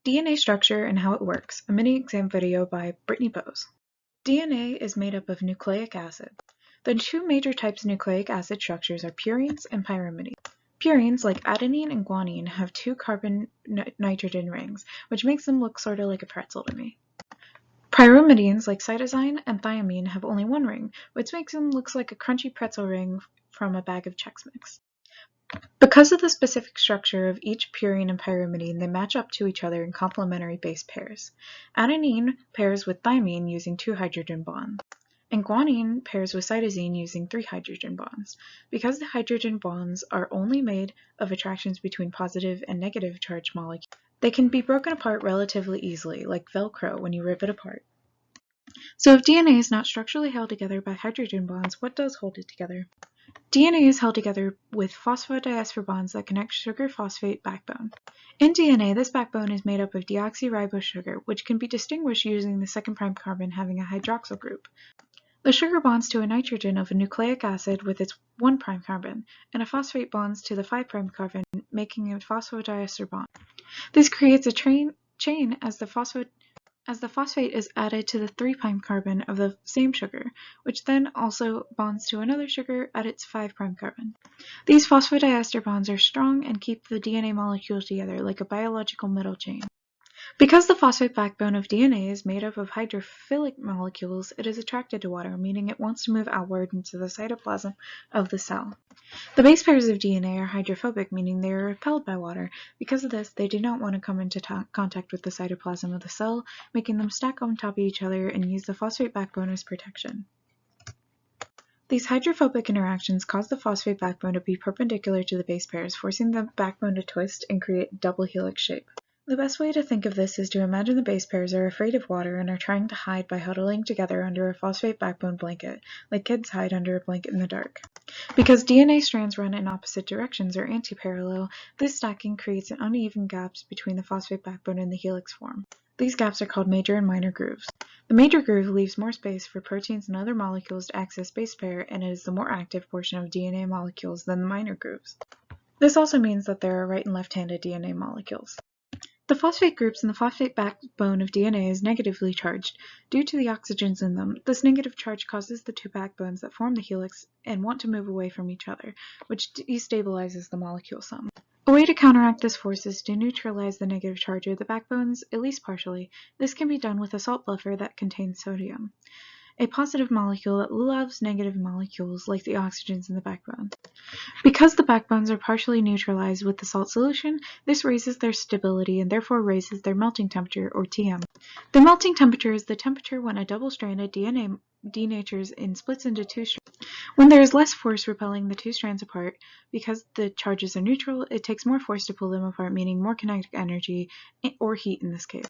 DNA structure and how it works, a mini exam video by Brittany Boes. DNA is made up of nucleic acid. The two major types of nucleic acid structures are purines and pyrimidines. Purines, like adenine and guanine, have two carbon-nitrogen rings, which makes them look sort of like a pretzel to me. Pyrimidines, like cytosine and thiamine, have only one ring, which makes them look like a crunchy pretzel ring from a bag of Chex Mix. Because of the specific structure of each purine and pyrimidine, they match up to each other in complementary base pairs. Adenine pairs with thymine using 2 hydrogen bonds, and guanine pairs with cytosine using 3 hydrogen bonds. Because the hydrogen bonds are only made of attractions between positive and negative charged molecules, they can be broken apart relatively easily, like Velcro when you rip it apart. So if DNA is not structurally held together by hydrogen bonds, what does hold it together? DNA is held together with phosphodiester bonds that connect sugar-phosphate backbone. In DNA, this backbone is made up of deoxyribose sugar, which can be distinguished using the second prime carbon having a hydroxyl group. The sugar bonds to a nitrogen of a nucleic acid with its 1 prime carbon, and a phosphate bonds to the 5 prime carbon, making a phosphodiester bond. This creates a chain as the phosphate is added to the 3' carbon of the same sugar, which then also bonds to another sugar at its 5' carbon. These phosphodiester bonds are strong and keep the DNA molecules together like a biological metal chain. Because the phosphate backbone of DNA is made up of hydrophilic molecules, it is attracted to water, meaning it wants to move outward into the cytoplasm of the cell. The base pairs of DNA are hydrophobic, meaning they are repelled by water. Because of this, they do not want to come into contact with the cytoplasm of the cell, making them stack on top of each other and use the phosphate backbone as protection. These hydrophobic interactions cause the phosphate backbone to be perpendicular to the base pairs, forcing the backbone to twist and create double helix shape. The best way to think of this is to imagine the base pairs are afraid of water and are trying to hide by huddling together under a phosphate backbone blanket, like kids hide under a blanket in the dark. Because DNA strands run in opposite directions or antiparallel, this stacking creates an uneven gaps between the phosphate backbone and the helix form. These gaps are called major and minor grooves. The major groove leaves more space for proteins and other molecules to access base pair, and it is the more active portion of DNA molecules than the minor grooves. This also means that there are right and left-handed DNA molecules. The phosphate groups in the phosphate backbone of DNA is negatively charged. Due to the oxygens in them, this negative charge causes the two backbones that form the helix and want to move away from each other, which destabilizes the molecule some. A way to counteract this force is to neutralize the negative charge of the backbones, at least partially. This can be done with a salt buffer that contains sodium, a positive molecule that loves negative molecules like the oxygens in the backbone. Because the backbones are partially neutralized with the salt solution, this raises their stability and therefore raises their melting temperature, or TM. The melting temperature is the temperature when a double-stranded DNA denatures and splits into 2 strands. When there is less force repelling the 2 strands apart, because the charges are neutral, it takes more force to pull them apart, meaning more kinetic energy, or heat in this case.